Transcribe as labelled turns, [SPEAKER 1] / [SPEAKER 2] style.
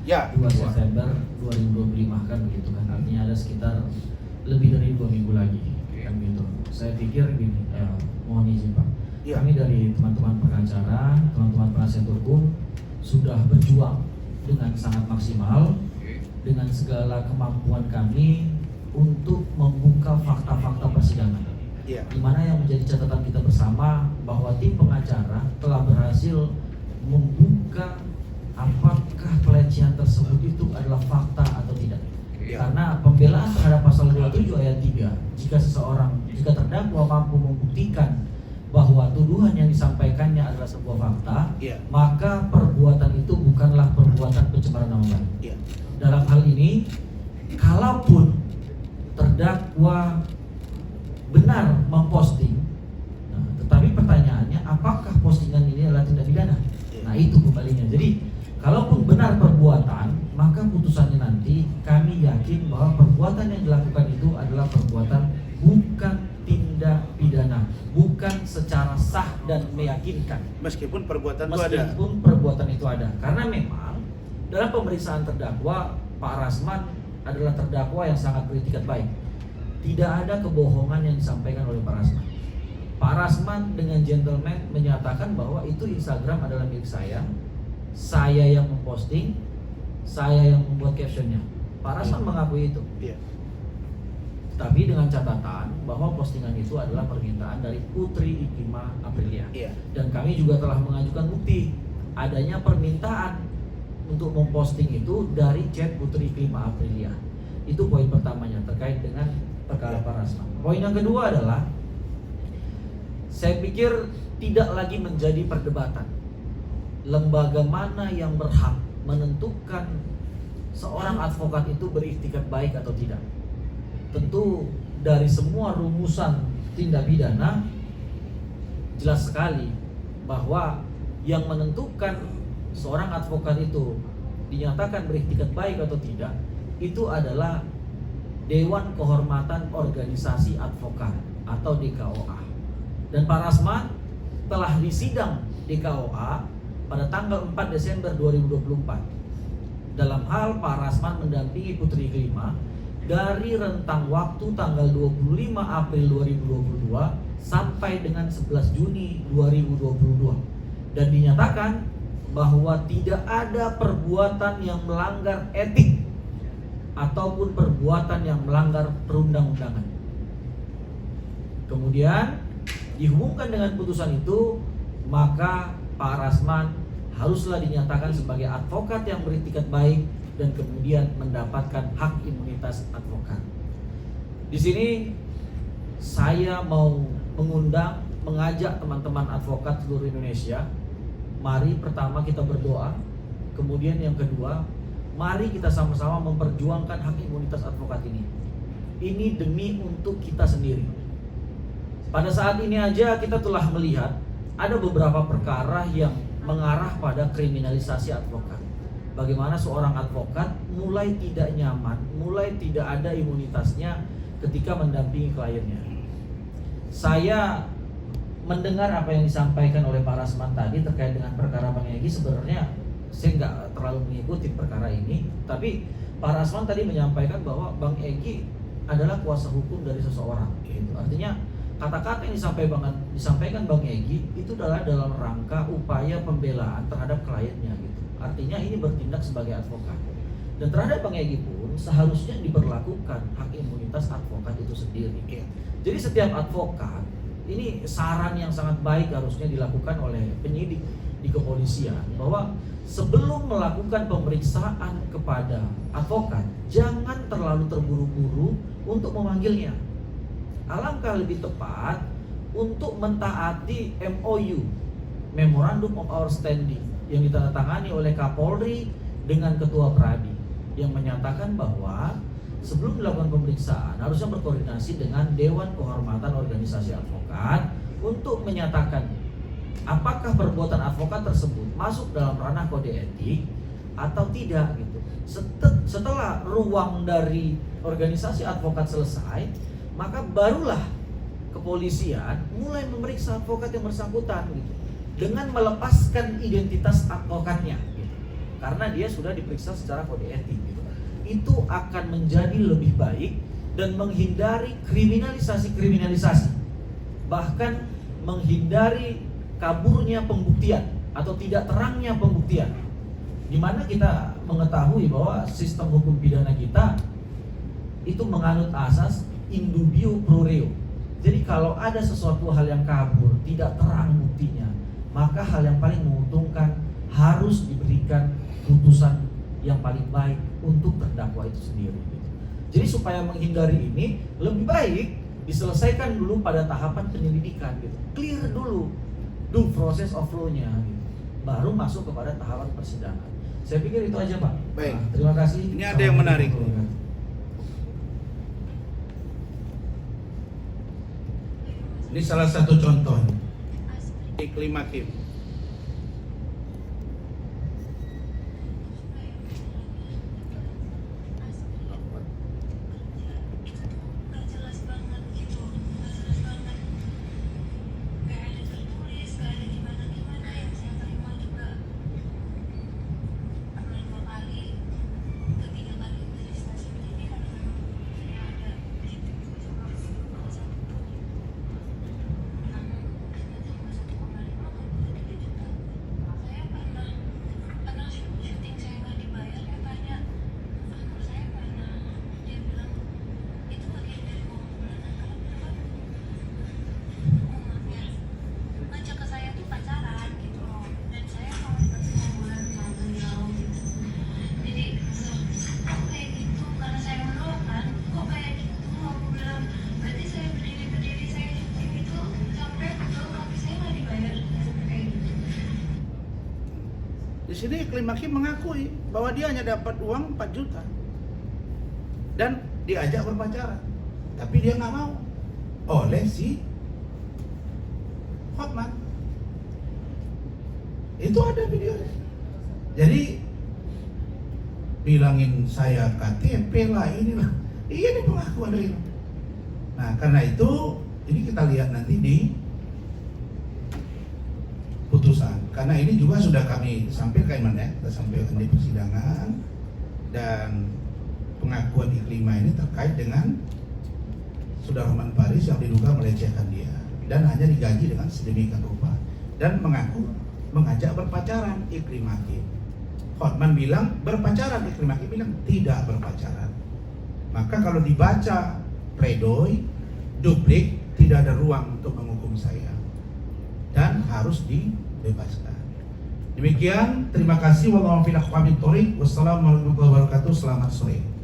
[SPEAKER 1] Ya,
[SPEAKER 2] 2 September 2025 kan begitu kan, artinya ada sekitar lebih dari 2 minggu lagi kan gitu. Saya pikir gini, mohon izin Pak,
[SPEAKER 1] Ya.
[SPEAKER 2] kami dari teman-teman pengacara, teman-teman penasihat hukum sudah berjuang dengan sangat maksimal dengan segala kemampuan kami untuk membuka fakta-fakta persidangan.
[SPEAKER 1] Ya.
[SPEAKER 2] Di mana yang menjadi catatan kita bersama bahwa tim pengacara telah berhasil membuka apakah pelecehan tersebut itu adalah fakta atau tidak.
[SPEAKER 1] Ya.
[SPEAKER 2] Karena pembelaan terhadap pasal 27 ayat 3, jika terdakwa mampu membuktikan bahwa tuduhan yang disampaikannya adalah sebuah fakta,
[SPEAKER 1] Ya.
[SPEAKER 2] maka perbuatan itu bukanlah perbuatan pencemaran nama baik.
[SPEAKER 1] Ya.
[SPEAKER 2] Dalam hal ini, kalaupun terdakwa benar memposting, tetapi pertanyaannya apakah postingan ini adalah tindak pidana? Nah itu kembalinya. Jadi kalaupun benar perbuatan, maka putusannya nanti kami yakin bahwa perbuatan yang dilakukan itu adalah perbuatan bukan tindak pidana, bukan secara sah dan meyakinkan.
[SPEAKER 1] Meskipun perbuatan itu ada.
[SPEAKER 2] Meskipun perbuatan itu ada, karena memang dalam pemeriksaan terdakwa Pak Rasman adalah terdakwa yang sangat beritikat baik. Tidak ada kebohongan yang disampaikan oleh Pak Rasman. Pak Rasman dengan gentleman menyatakan bahwa itu Instagram adalah milik saya yang memposting, saya yang membuat captionnya. Pak Rasman mengakui itu.
[SPEAKER 1] Ya.
[SPEAKER 2] Tapi dengan catatan bahwa postingan itu adalah permintaan dari Putri Iklimah Aprilia.
[SPEAKER 1] Ya.
[SPEAKER 2] Dan kami juga telah mengajukan bukti adanya permintaan untuk memposting itu dari chat Putri Iklimah Aprilia. Itu poin pertamanya terkait dengan perkara Pak Rasman. Poin yang kedua adalah saya pikir tidak lagi menjadi perdebatan lembaga mana yang berhak menentukan seorang advokat itu beriktikat baik atau tidak. Tentu dari semua rumusan tindak pidana jelas sekali bahwa yang menentukan seorang advokat itu dinyatakan beriktikat baik atau tidak itu adalah Dewan Kehormatan Organisasi Advokat atau DKOA. Dan Pak Rasman telah disidang DKOA pada tanggal 4 Desember 2024. Dalam hal Pak Rasman mendampingi Putri Iklimah dari rentang waktu tanggal 25 April 2022 sampai dengan 11 Juni 2022. Dan dinyatakan bahwa tidak ada perbuatan yang melanggar etik ataupun perbuatan yang melanggar perundang-undangan. Kemudian dihubungkan dengan putusan itu, maka Pak Rasman haruslah dinyatakan sebagai advokat yang beritikat baik dan kemudian mendapatkan hak imunitas advokat. Di sini saya mau mengajak teman-teman advokat seluruh Indonesia, mari pertama kita berdoa, kemudian yang kedua, mari kita sama-sama memperjuangkan hak imunitas advokat ini. Ini demi untuk kita sendiri. Pada saat ini aja kita telah melihat ada beberapa perkara yang mengarah pada kriminalisasi advokat. Bagaimana seorang advokat mulai tidak nyaman, mulai tidak ada imunitasnya ketika mendampingi kliennya. Saya mendengar apa yang disampaikan oleh Pak Rasman tadi terkait dengan perkara Bang Egy. Sebenarnya saya nggak terlalu mengikuti perkara ini, tapi Pak Rasman tadi menyampaikan bahwa Bang Egy adalah kuasa hukum dari seseorang. Gitu. Artinya kata-kata yang disampaikan Bang Egy itu adalah dalam rangka upaya pembelaan terhadap kliennya. Gitu. Artinya ini bertindak sebagai advokat. Dan terhadap Bang Egy pun seharusnya diberlakukan hak imunitas advokat itu sendiri. Jadi setiap advokat, ini saran yang sangat baik harusnya dilakukan oleh penyidik di kepolisian, bahwa sebelum melakukan pemeriksaan kepada advokat, jangan terlalu terburu-buru untuk memanggilnya. Alangkah lebih tepat untuk mentaati MOU, Memorandum of Understanding, yang ditandatangani oleh Kapolri dengan Ketua Pradi, yang menyatakan bahwa sebelum dilakukan pemeriksaan harusnya berkoordinasi dengan Dewan Kehormatan Organisasi Advokat untuk menyatakan apakah perbuatan advokat tersebut masuk dalam ranah kode etik atau tidak gitu. Setelah ruang dari organisasi advokat selesai, maka barulah kepolisian mulai memeriksa advokat yang bersangkutan gitu, dengan melepaskan identitas advokatnya gitu. karena dia sudah diperiksa secara kode etik gitu. Itu akan menjadi lebih baik dan menghindari kriminalisasi, bahkan menghindari kaburnya pembuktian atau tidak terangnya pembuktian, di mana kita mengetahui bahwa sistem hukum pidana kita itu menganut asas in dubio pro reo. Jadi kalau ada sesuatu hal yang kabur, tidak terang buktinya, maka hal yang paling menguntungkan harus diberikan putusan yang paling baik untuk terdakwa itu sendiri. Jadi supaya menghindari ini, lebih baik diselesaikan dulu pada tahapan penyelidikan gitu. Clear dulu proses of law-nya gitu. Baru masuk kepada tahapan persidangan. Saya pikir itu aja, Pak.
[SPEAKER 1] Baik.
[SPEAKER 2] Nah, terima kasih.
[SPEAKER 1] Ini ada yang menarik. Ini salah satu contoh. Iklim hakim. Di sini Iklim Hakim mengakui bahwa dia hanya dapat uang 4 juta dan diajak berpacaran, tapi dia nggak mau oleh si Hotman. Itu ada videonya. Jadi bilangin saya KTP lah inilah, ini pengakuan dari. Nah karena itu ini kita lihat nanti di putusan, karena ini juga sudah kami sampaikan ya, kita sampaikan di persidangan, dan pengakuan Iklima ini terkait dengan Sudarman Paris yang diduga melecehkan dia dan hanya digaji dengan sedemikian rupa dan mengaku mengajak berpacaran Iklim Hakim. Hotman bilang berpacaran, Iklim Hakim bilang tidak berpacaran. Maka kalau dibaca pledoi duplik, tidak ada ruang untuk menghukum saya dan harus dibebaskan. Demikian, terima kasih. Wassalamualaikum warahmatullahi wabarakatuh. Selamat sore.